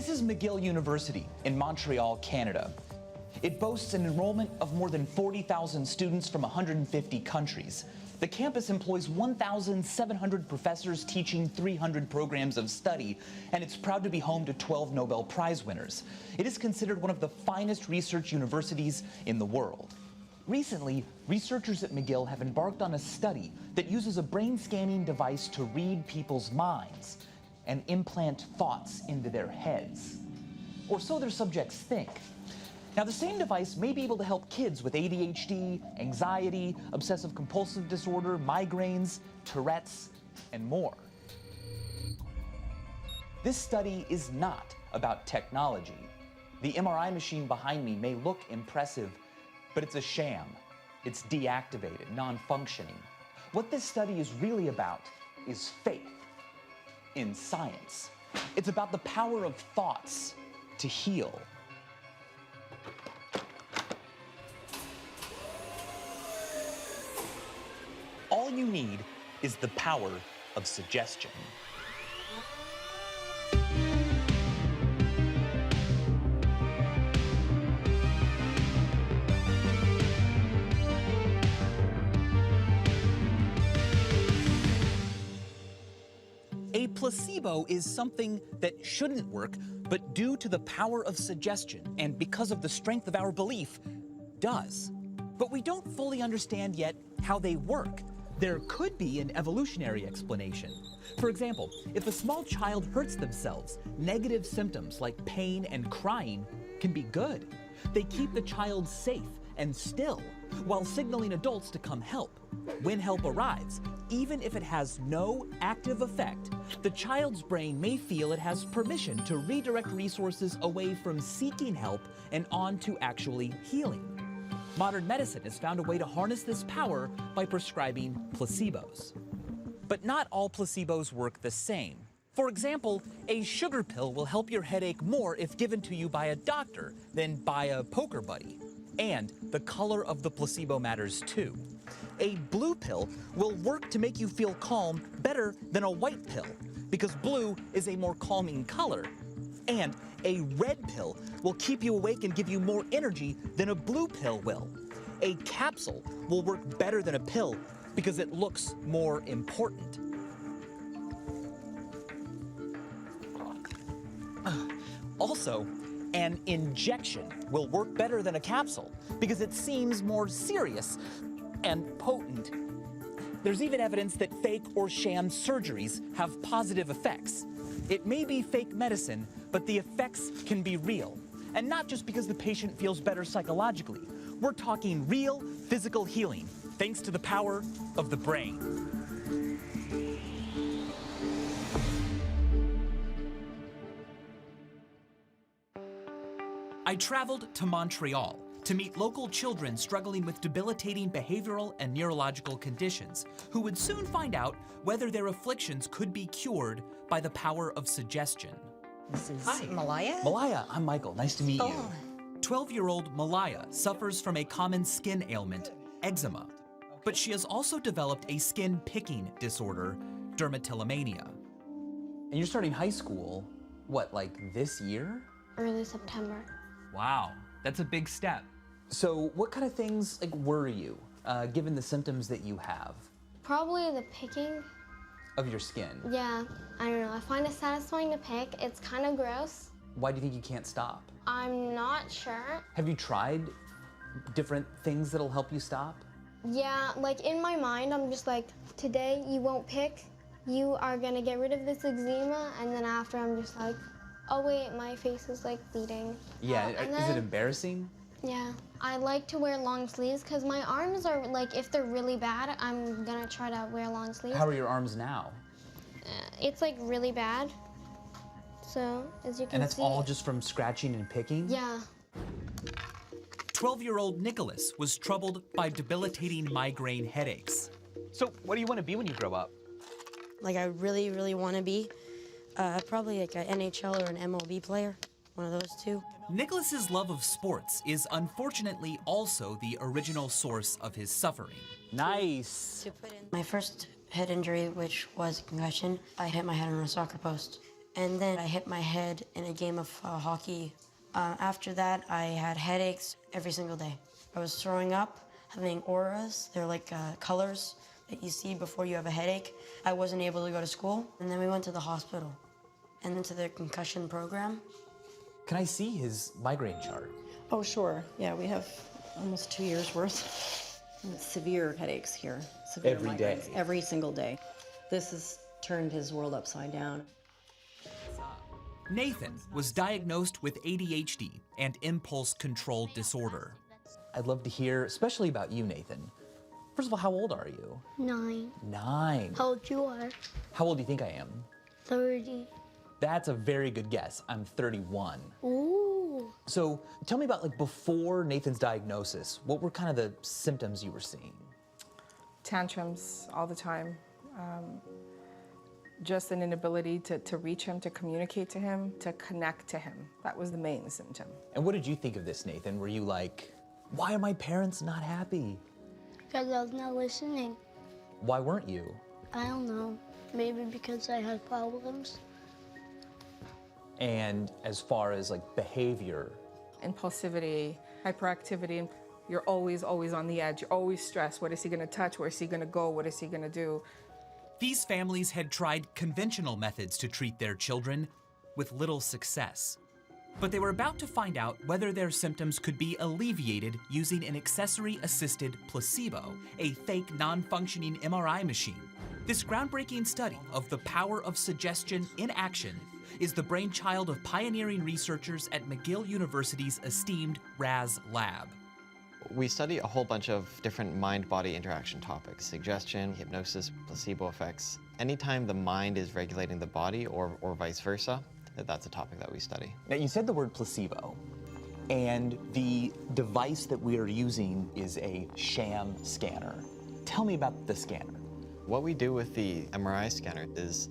This is McGill University in Montreal, Canada. It boasts an enrollment of more than 40,000 students from 150 countries. The campus employs 1,700 professors teaching 300 programs of study, and it's proud to be home to 12 Nobel Prize winners. It is considered one of the finest research universities in the world. Recently, researchers at McGill have embarked on a study that uses a brain scanning device to read people's minds and implant thoughts into their heads. Or so their subjects think. Now, the same device may be able to help kids with ADHD, anxiety, obsessive-compulsive disorder, migraines, Tourette's, and more. This study is not about technology. The MRI machine behind me may look impressive, but it's a sham. It's deactivated, non-functioning. What this study is really about is faith in science. It's about the power of thoughts to heal. All you need is the power of suggestion. A placebo is something that shouldn't work, but due to the power of suggestion and because of the strength of our belief, does. But we don't fully understand yet how they work. There could be an evolutionary explanation. For example, if a small child hurts themselves, negative symptoms like pain and crying can be good. They keep the child safe and still, while signaling adults to come help. When help arrives, even if it has no active effect, the child's brain may feel it has permission to redirect resources away from seeking help and on to actually healing. Modern medicine has found a way to harness this power by prescribing placebos. But not all placebos work the same. For example, a sugar pill will help your headache more if given to you by a doctor than by a poker buddy. And the color of the placebo matters too. A blue pill will work to make you feel calm better than a white pill, because blue is a more calming color. And a red pill will keep you awake and give you more energy than a blue pill will. A capsule will work better than a pill because it looks more important. Also, an injection will work better than a capsule because it seems more serious and potent. There's even evidence that fake or sham surgeries have positive effects. It may be fake medicine, but the effects can be real. And not just because the patient feels better psychologically. We're talking real physical healing, thanks to the power of the brain. I traveled to Montreal to meet local children struggling with debilitating behavioral and neurological conditions, who would soon find out whether their afflictions could be cured by the power of suggestion. This is Hi. Malaya? Malaya, I'm Michael. Nice to meet you. Oh. 12-year-old Malaya suffers from a common skin ailment, eczema. But she has also developed a skin picking disorder, dermatillomania. And you're starting high school, what, like this year? Early September. Wow, that's a big step. So what kind of things worry you, given the symptoms that you have? Probably the picking. Of your skin? Yeah, I don't know. I find it satisfying to pick. It's kind of gross. Why do you think you can't stop? I'm not sure. Have you tried different things that'll help you stop? Yeah, like in my mind, I'm just like, today you won't pick. You are gonna get rid of this eczema, and then after I'm just like, oh wait, my face is like bleeding. Yeah, And is it embarrassing? Yeah, I like to wear long sleeves because my arms are like, if they're really bad, I'm gonna try to wear long sleeves. How are your arms now? It's like really bad. So, as you can see. And that's all just from scratching and picking? Yeah. 12-year-old Nicholas was troubled by debilitating migraine headaches. So what do you want to be when you grow up? Like I really, really want to be probably like an NHL or an MLB player, one of those two. Nicholas's love of sports is unfortunately also the original source of his suffering. Nice. My first head injury, which was a concussion, I hit my head on a soccer post. And then I hit my head in a game of hockey. After that, I had headaches every single day. I was throwing up, having auras. They're like colors that you see before you have a headache. I wasn't able to go to school. And then we went to the hospital and into the concussion program. Can I see his migraine chart? Oh, sure. Yeah, we have almost 2 years worth. And severe headaches here. Severe Every day? migraines. Every single day. This has turned his world upside down. Nathan was diagnosed with ADHD and impulse control disorder. I'd love to hear, especially about you, Nathan. First of all, how old are you? 9. 9. How old you are? How old do you think I am? 30. That's a very good guess. I'm 31. Ooh. So tell me about, like, before Nathan's diagnosis, what were kind of the symptoms you were seeing? Tantrums all the time. Just an inability to reach him, to communicate to him, to connect to him. That was the main symptom. And what did you think of this, Nathan? Were you like, why are my parents not happy? Because I was not listening. Why weren't you? I don't know. Maybe because I had problems. And as far as like behavior? Impulsivity, hyperactivity, you're always on the edge. You're always stressed. What is he gonna touch? Where is he gonna go? What is he gonna do? These families had tried conventional methods to treat their children with little success. But they were about to find out whether their symptoms could be alleviated using an accessory-assisted placebo, a fake non-functioning MRI machine. This groundbreaking study of the power of suggestion in action is the brainchild of pioneering researchers at McGill University's esteemed RAS lab. We study a whole bunch of different mind-body interaction topics: suggestion, hypnosis, placebo effects. Anytime the mind is regulating the body or vice versa, that's a topic that we study. Now, you said the word placebo, and the device that we are using is a sham scanner. Tell me about the scanner. What we do with the MRI scanner is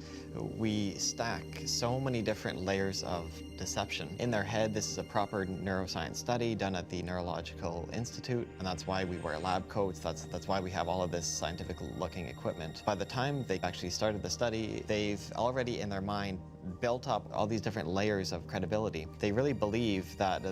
we stack so many different layers of deception. In their head, this is a proper neuroscience study done at the Neurological Institute, and that's why we wear lab coats. That's why we have all of this scientific-looking equipment. By the time they actually started the study, they've already in their mind built up all these different layers of credibility. They really believe that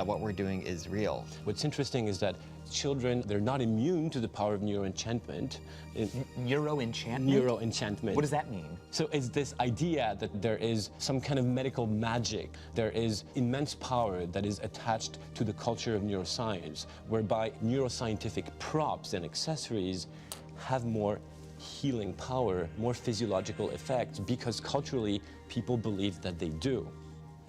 what we're doing is real. What's interesting is that children, they're not immune to the power of neuroenchantment. Neuroenchantment? Neuroenchantment. What does that mean? So it's this idea that there is some kind of medical magic. There is immense power that is attached to the culture of neuroscience, whereby neuroscientific props and accessories have more healing power, more physiological effects, because culturally people believe that they do.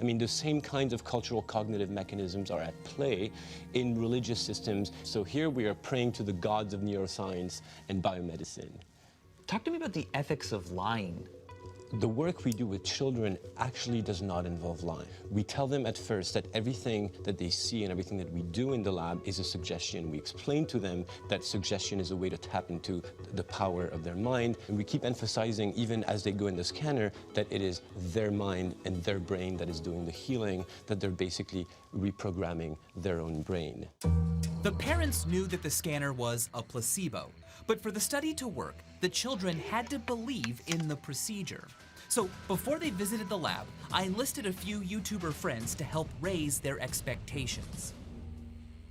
I mean, the same kinds of cultural cognitive mechanisms are at play in religious systems. So here we are praying to the gods of neuroscience and biomedicine. Talk to me about the ethics of lying. The work we do with children actually does not involve lying. We tell them at first that everything that they see and everything that we do in the lab is a suggestion. We explain to them that suggestion is a way to tap into the power of their mind. And we keep emphasizing, even as they go in the scanner, that it is their mind and their brain that is doing the healing, that they're basically reprogramming their own brain. The parents knew that the scanner was a placebo, but for the study to work, the children had to believe in the procedure. So before they visited the lab, I enlisted a few YouTuber friends to help raise their expectations.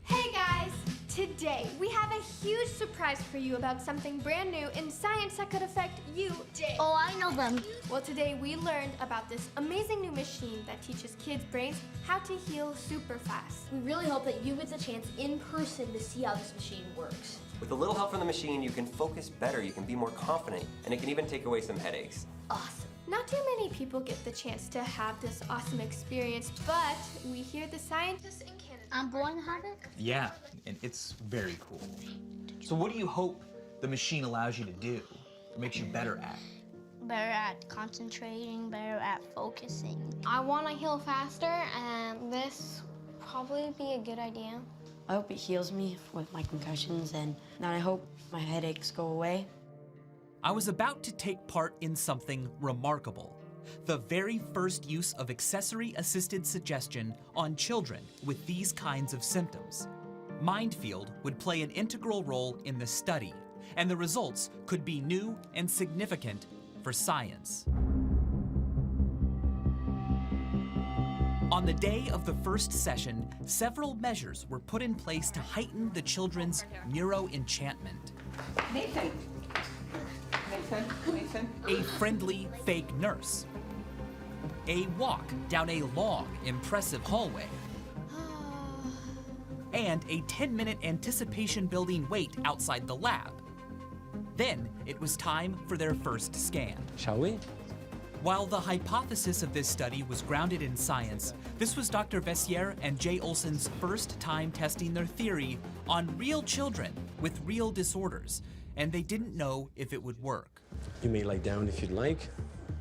Hey guys! Today, we have a huge surprise for you about something brand new in science that could affect you today. Oh, I know them. Well, today we learned about this amazing new machine that teaches kids' brains how to heal super fast. We really hope that you get the chance in person to see how this machine works. With a little help from the machine, you can focus better, you can be more confident, and it can even take away some headaches. Awesome. Not too many people get the chance to have this awesome experience, but we hear the scientists in Canada. I'm born to have it? Yeah, and it's very cool. So what do you hope the machine allows you to do, or makes you better at? Better at concentrating, better at focusing. I want to heal faster, and this probably be a good idea. I hope it heals me with my concussions, and then I hope my headaches go away. I was about to take part in something remarkable. The very first use of accessory-assisted suggestion on children with these kinds of symptoms. Mindfield would play an integral role in the study, and the results could be new and significant for science. On the day of the first session, several measures were put in place to heighten the children's neuro-enchantment. Nathan. Nathan. A friendly fake nurse. A walk down a long, impressive hallway. And a 10-minute anticipation-building wait outside the lab. Then it was time for their first scan. Shall we? While the hypothesis of this study was grounded in science, this was Dr. Vessier and Jay Olson's first time testing their theory on real children with real disorders, and they didn't know if it would work. You may lie down if you'd like.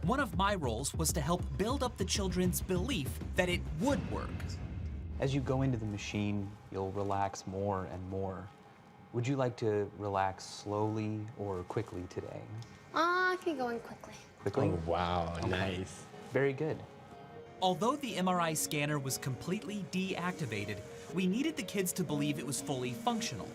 One of my roles was to help build up the children's belief that it would work. As you go into the machine, you'll relax more and more. Would you like to relax slowly or quickly today? I can go in quickly. Quickly? Oh, wow, nice. Very good. Although the MRI scanner was completely deactivated, we needed the kids to believe it was fully functional.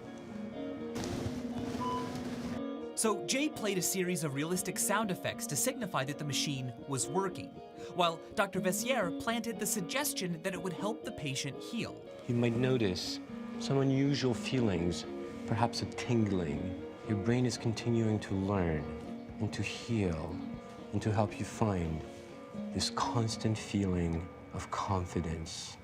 So Jay played a series of realistic sound effects to signify that the machine was working, while Dr. Vessier planted the suggestion that it would help the patient heal. You might notice some unusual feelings, perhaps a tingling. Your brain is continuing to learn and to heal and to help you find this constant feeling of confidence.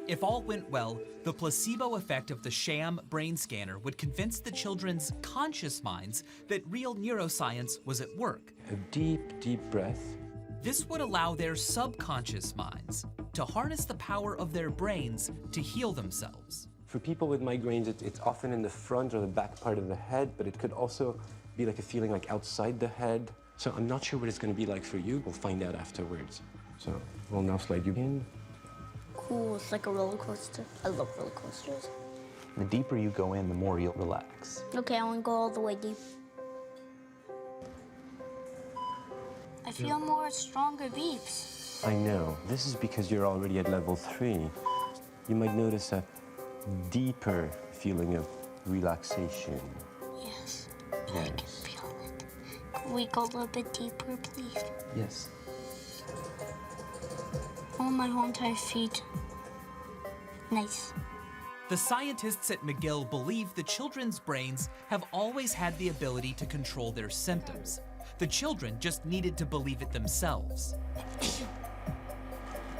If all went well, the placebo effect of the sham brain scanner would convince the children's conscious minds that real neuroscience was at work. A deep, deep breath. This would allow their subconscious minds to harness the power of their brains to heal themselves. For people with migraines, it's often in the front or the back part of the head, but it could also be like a feeling like outside the head. So I'm not sure what it's going to be like for you. We'll find out afterwards. So we'll now slide you in. Cool, it's like a roller coaster. I love roller coasters. The deeper you go in, the more you'll relax. Okay, I want to go all the way deep. I feel more stronger beeps. I know. This is because you're already at level 3. You might notice a deeper feeling of relaxation. Yes, I can feel it. Can we go a little bit deeper, please? Yes. Oh, my whole entire feet. Nice. The scientists at McGill believe the children's brains have always had the ability to control their symptoms. The children just needed to believe it themselves.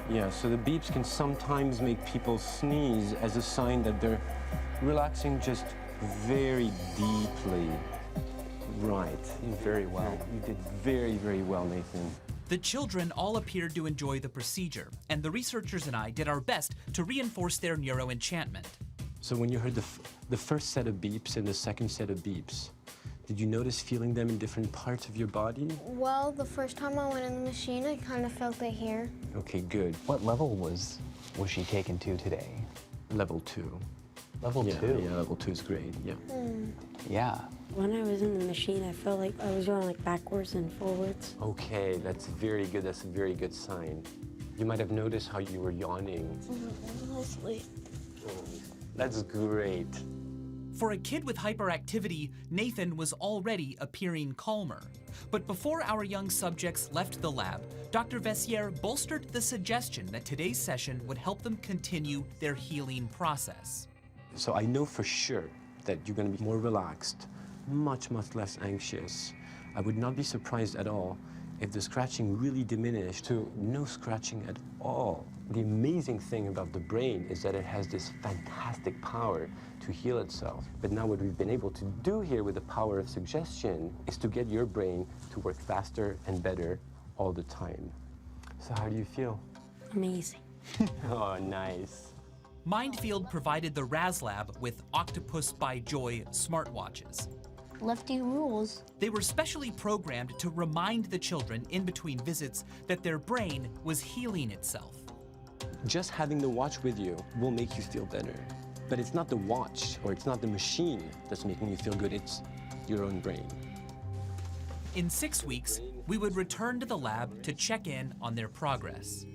Yeah, so the beeps can sometimes make people sneeze as a sign that they're relaxing just very deeply. Right. Very well. You did very, very well, Nathan. The children all appeared to enjoy the procedure, and the researchers and I did our best to reinforce their neuro-enchantment. So when you heard the first set of beeps and the second set of beeps, did you notice feeling them in different parts of your body? Well, the first time I went in the machine, I kind of felt it here. Okay, good. What level was she taken to today? Level 2. Level 2? Yeah, level 2 is great, yeah. Yeah. When I was in the machine, I felt like I was going like backwards and forwards. Okay, that's very good. That's a very good sign. You might have noticed how you were yawning. Honestly. That's great. For a kid with hyperactivity, Nathan was already appearing calmer. But before our young subjects left the lab, Dr. Vessier bolstered the suggestion that today's session would help them continue their healing process. So I know for sure that you're going to be more relaxed, much, much less anxious. I would not be surprised at all if the scratching really diminished to no scratching at all. The amazing thing about the brain is that it has this fantastic power to heal itself. But now what we've been able to do here with the power of suggestion is to get your brain to work faster and better all the time. So how do you feel? Amazing. Oh, nice. Mindfield provided the RasLab with Octopus by Joy smartwatches. Lefty rules. They were specially programmed to remind the children in between visits that their brain was healing itself. Just having the watch with you will make you feel better. But it's not the watch or it's not the machine that's making you feel good, it's your own brain. In 6 weeks, we would return to the lab to check in on their progress.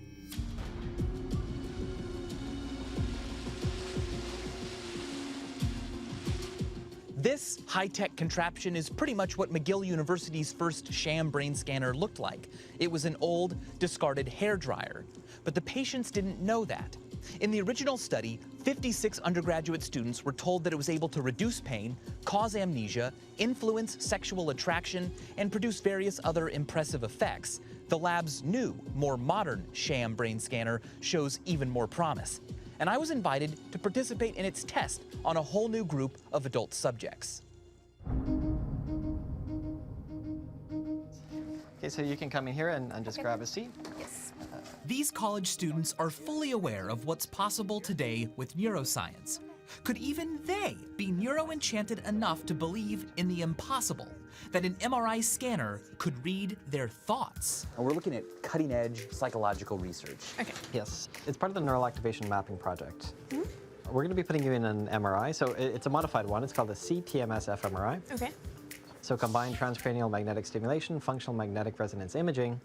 This high-tech contraption is pretty much what McGill University's first sham brain scanner looked like. It was an old, discarded hairdryer. but the patients didn't know that. In the original study, 56 undergraduate students were told that it was able to reduce pain, cause amnesia, influence sexual attraction, and produce various other impressive effects. The lab's new, more modern sham brain scanner shows even more promise. And I was invited to participate in its test on a whole new group of adult subjects. Okay, so you can come in here and just grab a seat. Yes. These college students are fully aware of what's possible today with neuroscience. Could even they be neuroenchanted enough to believe in the impossible, that an MRI scanner could read their thoughts? We're looking at cutting-edge psychological research. Okay. Yes, it's part of the Neural Activation Mapping Project. We're going to be putting you in an MRI, so it's a modified one. It's called the CTMS fMRI. Okay. So combined transcranial magnetic stimulation, functional magnetic resonance imaging,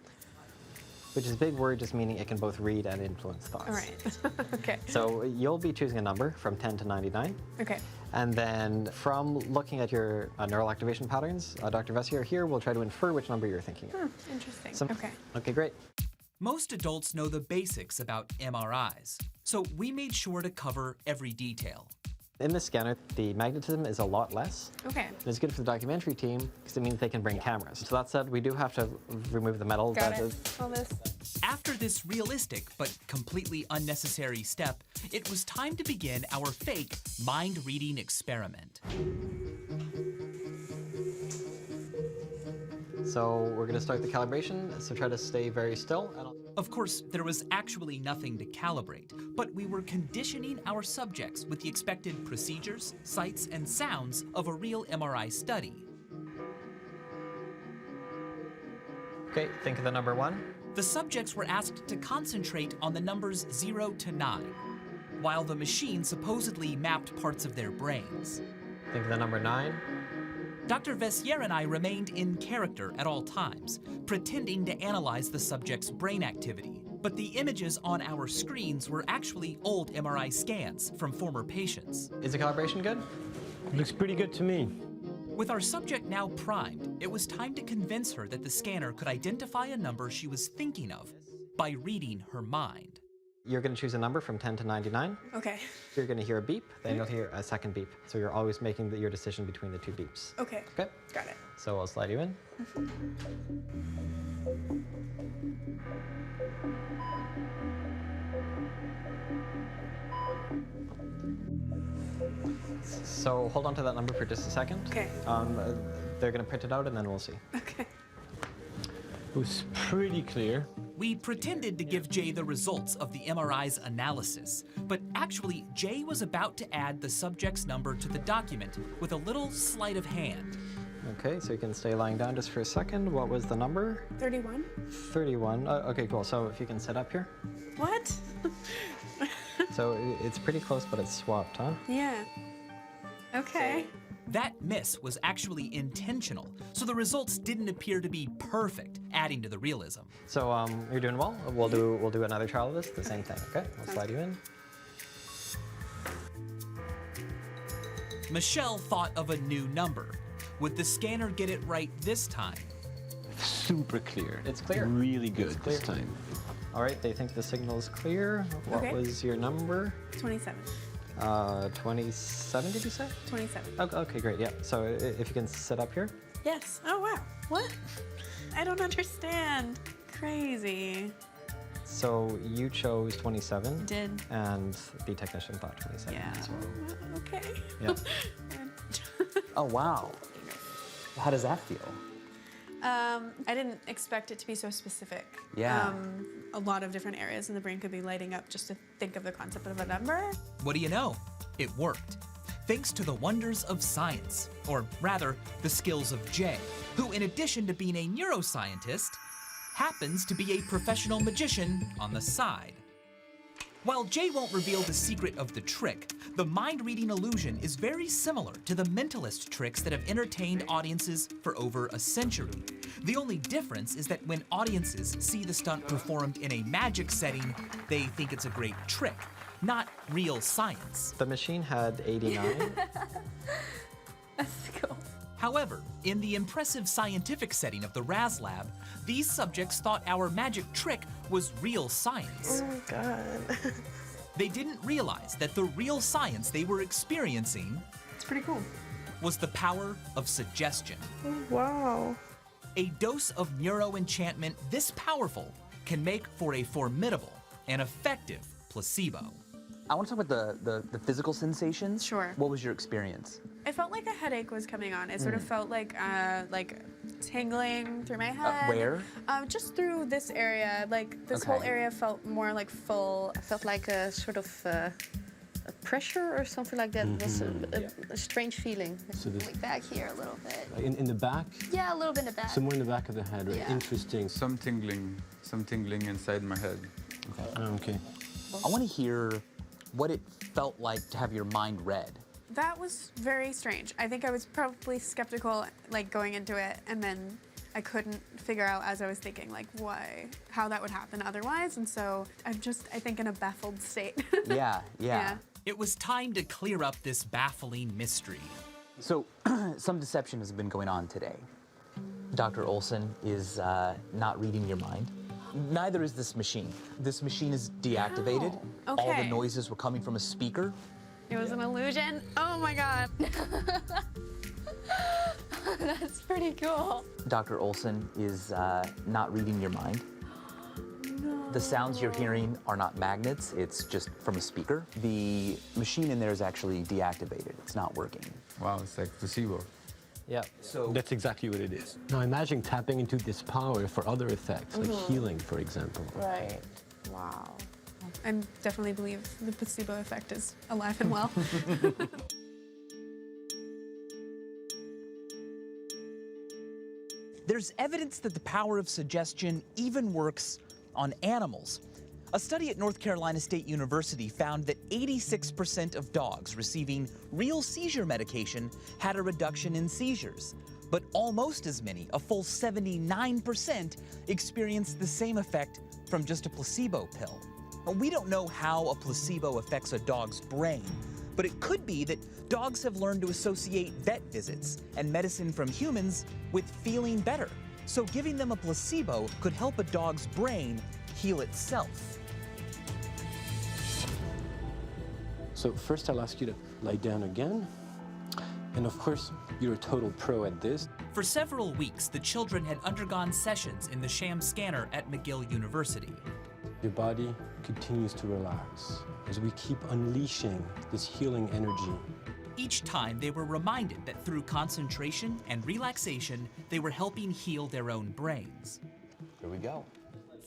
which is a big word just meaning it can both read and influence thoughts. All right. Okay. So you'll be choosing a number from 10 to 99. Okay. And then from looking at your neural activation patterns, Dr. Vessier here will try to infer which number you're thinking of. Interesting. Okay. Okay, great. Most adults know the basics about MRIs, so we made sure to cover every detail. In this scanner, the magnetism is a lot less. Okay. And it's good for the documentary team because it means they can bring cameras. So that said, we do have to remove the metal. Got it. All this. After this realistic but completely unnecessary step, it was time to begin our fake mind-reading experiment. So we're going to start the calibration, so try to stay very still. Of course, there was actually nothing to calibrate, but we were conditioning our subjects with the expected procedures, sights, and sounds of a real MRI study. Okay, think of the number 1. The subjects were asked to concentrate on the numbers 0 to 9, while the machine supposedly mapped parts of their brains. Think of the number 9. Dr. Vessier and I remained in character at all times, pretending to analyze the subject's brain activity. But the images on our screens were actually old MRI scans from former patients. Is the calibration good? Looks pretty good to me. With our subject now primed, it was time to convince her that the scanner could identify a number she was thinking of by reading her mind. You're going to choose a number from 10 to 99. Okay. You're going to hear a beep, then you'll hear a second beep. So you're always making your decision between the two beeps. Okay. Okay? Got it. So I'll slide you in. So hold on to that number for just a second. Okay. They're going to print it out and then we'll see. Okay. It was pretty clear. We pretended to give Jay the results of the MRI's analysis, but actually Jay was about to add the subject's number to the document with a little sleight of hand. Okay, so you can stay lying down just for a second. What was the number? 31. 31. Okay, cool. So if you can sit up here. What? So it's pretty close, but it's swapped, huh? Yeah. Okay. That miss was actually intentional, so the results didn't appear to be perfect, adding to the realism. So you're doing well. We'll do another trial of this, the same thing, okay? I'll slide you in. Michelle thought of a new number. Would the scanner get it right this time? Super clear. It's clear. Really good It's clear. this time. All right, they think the signal is clear. What was your number? 27. 27, did you say? 27. Okay, great, yeah. So if you can sit up here. Yes. Oh, wow. What? I don't understand. Crazy. So you chose 27. Did. And the technician thought 27. Yeah. as well. Okay. Yeah. Oh, wow. How does that feel? I didn't expect it to be so specific. Yeah. A lot of different areas in the brain could be lighting up just to think of the concept of a number. What do you know? It worked. Thanks to the wonders of science, or rather, the skills of Jay, who in addition to being a neuroscientist, happens to be a professional magician on the side. While Jay won't reveal the secret of the trick, the mind-reading illusion is very similar to the mentalist tricks that have entertained audiences for over a century. The only difference is that when audiences see the stunt performed in a magic setting, they think it's a great trick, not real science. The machine had 89. That's cool. However, in the impressive scientific setting of the Raz Lab, these subjects thought our magic trick was real science. Oh my God. They didn't realize that the real science they were experiencing It's pretty cool. was the power of suggestion. Oh, wow. A dose of neuroenchantment this powerful can make for a formidable and effective placebo. I want to talk about the physical sensations. Sure. What was your experience? It felt like a headache was coming on. It sort of felt like tingling through my head. Where? Just through this area. Like this whole area felt more like full. I felt like a sort of a pressure or something like that. It was a strange feeling. So this, Like back here a little bit. in the back? Yeah, a little bit in the back. Somewhere in the back of the head, right? Yeah. Interesting. Some tingling inside my head. Okay. I want to hear what it felt like to have your mind read. That was very strange. I think I was probably skeptical, like going into it, and then I couldn't figure out as I was thinking, like how that would happen otherwise. And so I'm just, I think, in a baffled state. Yeah. It was time to clear up this baffling mystery. So, some deception has been going on today. Dr. Olson is not reading your mind. Neither is this machine. This machine is deactivated. Oh, All the okay. noises were coming from a speaker. It was an illusion. Oh my God. That's pretty cool. Dr. Olson is not reading your mind. No. The sounds you're hearing are not magnets, it's just from a speaker. The machine in there is actually deactivated. It's not working. Wow, it's like placebo. Yeah, so that's exactly what it is. Now imagine tapping into this power for other effects, like healing, for example. Right. Wow. I definitely believe the placebo effect is alive and well. There's evidence that the power of suggestion even works on animals. A study at North Carolina State University found that 86% of dogs receiving real seizure medication had a reduction in seizures, but almost as many, a full 79%, experienced the same effect from just a placebo pill. We don't know how a placebo affects a dog's brain, but it could be that dogs have learned to associate vet visits and medicine from humans with feeling better. So giving them a placebo could help a dog's brain heal itself. So first I'll ask you to lie down again. And of course, you're a total pro at this. For several weeks, the children had undergone sessions in the sham scanner at McGill University. Your body continues to relax as we keep unleashing this healing energy. Each time they were reminded that through concentration and relaxation, they were helping heal their own brains. Here we go.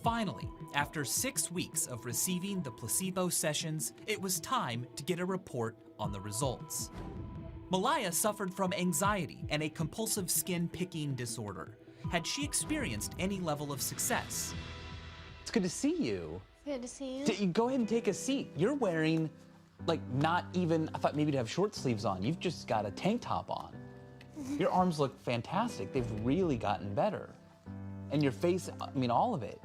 Finally, after 6 weeks of receiving the placebo sessions, it was time to get a report on the results. Malaya suffered from anxiety and a compulsive skin picking disorder. Had she experienced any level of success? It's good to see you. Good to see you. Go ahead and take a seat. You're wearing, like, not even, I thought maybe to have short sleeves on. You've just got a tank top on. Your arms look fantastic. They've really gotten better. And your face, I mean, all of it.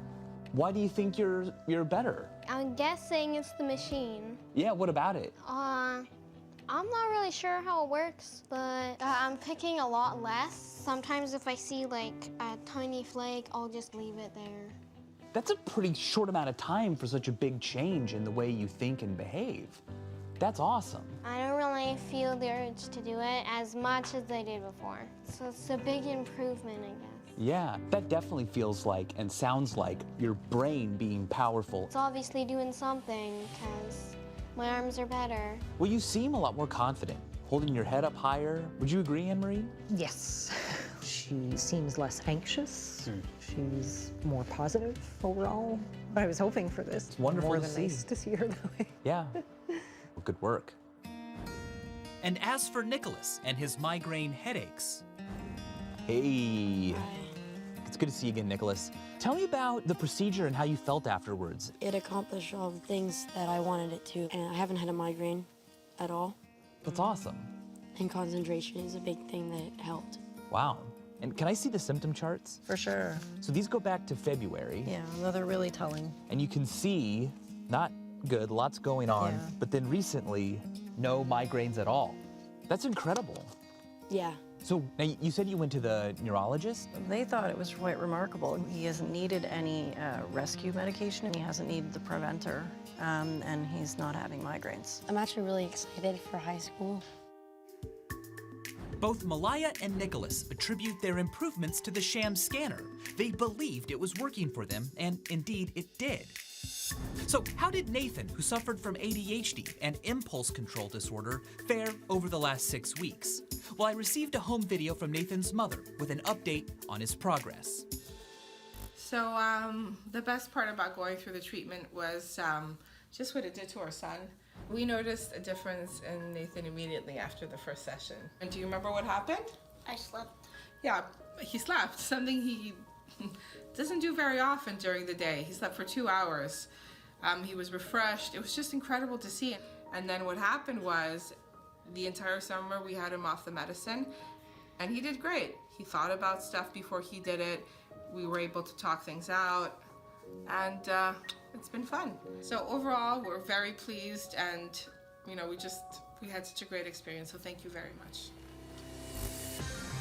Why do you think you're better? I'm guessing it's the machine. Yeah, what about it? I'm not really sure how it works, but I'm picking a lot less. Sometimes if I see like a tiny flake, I'll just leave it there. That's a pretty short amount of time for such a big change in the way you think and behave. That's awesome. I don't really feel the urge to do it as much as I did before. So it's a big improvement, I guess. Yeah, that definitely feels like and sounds like your brain being powerful. It's obviously doing something because my arms are better. Well, you seem a lot more confident, holding your head up higher. Would you agree, Anne-Marie? Yes. She seems less anxious. She's more positive overall. I was hoping for this. It's wonderful more to than see. nice to see her that way. Yeah. Well, good work. And as for Nicholas and his migraine headaches, Hey. It's good to see you again, Nicholas. Tell me about the procedure and how you felt afterwards. It accomplished all the things that I wanted it to, and I haven't had a migraine at all. That's awesome. And concentration is a big thing that helped. Wow. And can I see the symptom charts? For sure. So these go back to February. Yeah, no, they're really telling. And you can see, not good, lots going on, Yeah. but then recently, no migraines at all. That's incredible. Yeah. So now you said you went to the neurologist? They thought it was quite remarkable. He hasn't needed any rescue medication, and he hasn't needed the preventer, and he's not having migraines. I'm actually really excited for high school. Both Malaya and Nicholas attribute their improvements to the sham scanner. They believed it was working for them, and indeed it did. So how did Nathan, who suffered from ADHD and impulse control disorder, fare over the last 6 weeks? Well, I received a home video from Nathan's mother with an update on his progress. So the best part about going through the treatment was just what it did to our son. We noticed a difference in Nathan immediately after the first session. And do you remember what happened? I slept. Yeah, he slept, something he doesn't do very often during the day. He slept for 2 hours. He was refreshed. It was just incredible to see. And then what happened was the entire summer we had him off the medicine, and he did great. He thought about stuff before he did it. We were able to talk things out, and it's been fun. So overall, we're very pleased, and you know, we had such a great experience, so thank you very much.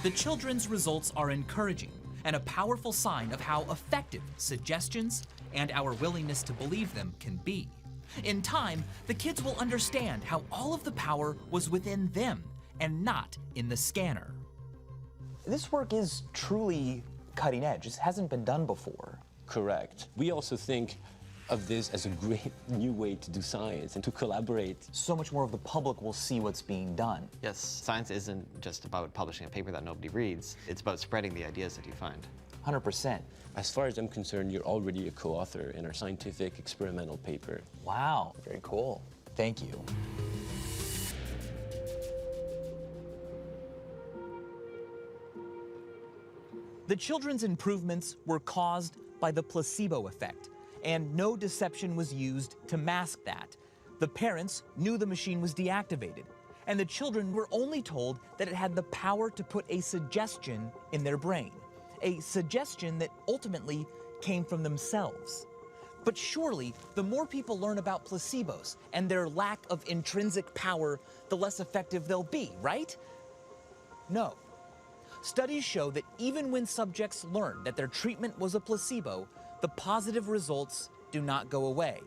The children's results are encouraging and a powerful sign of how effective suggestions and our willingness to believe them can be. In time, the kids will understand how all of the power was within them and not in the scanner. This work is truly cutting edge. It hasn't been done before. Correct. We also think of this as a great new way to do science and to collaborate. So much more of the public will see what's being done. Yes, science isn't just about publishing a paper that nobody reads. It's about spreading the ideas that you find. 100%. As far as I'm concerned, you're already a co-author in our scientific experimental paper. Wow, very cool. Thank you. The children's improvements were caused by the placebo effect, and no deception was used to mask that. The parents knew the machine was deactivated, and the children were only told that it had the power to put a suggestion in their brain, a suggestion that ultimately came from themselves. But surely, the more people learn about placebos and their lack of intrinsic power, the less effective they'll be, right? No. Studies show that even when subjects learn that their treatment was a placebo, the positive results do not go away.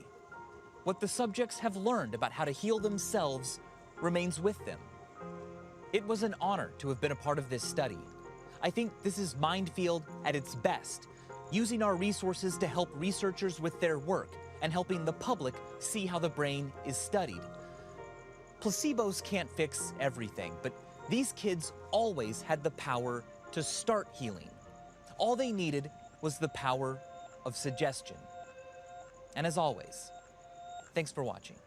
What the subjects have learned about how to heal themselves remains with them. It was an honor to have been a part of this study. I think this is Mindfield at its best, using our resources to help researchers with their work and helping the public see how the brain is studied. Placebos can't fix everything, but these kids always had the power to start healing. All they needed was the power of suggestion. And as always, thanks for watching.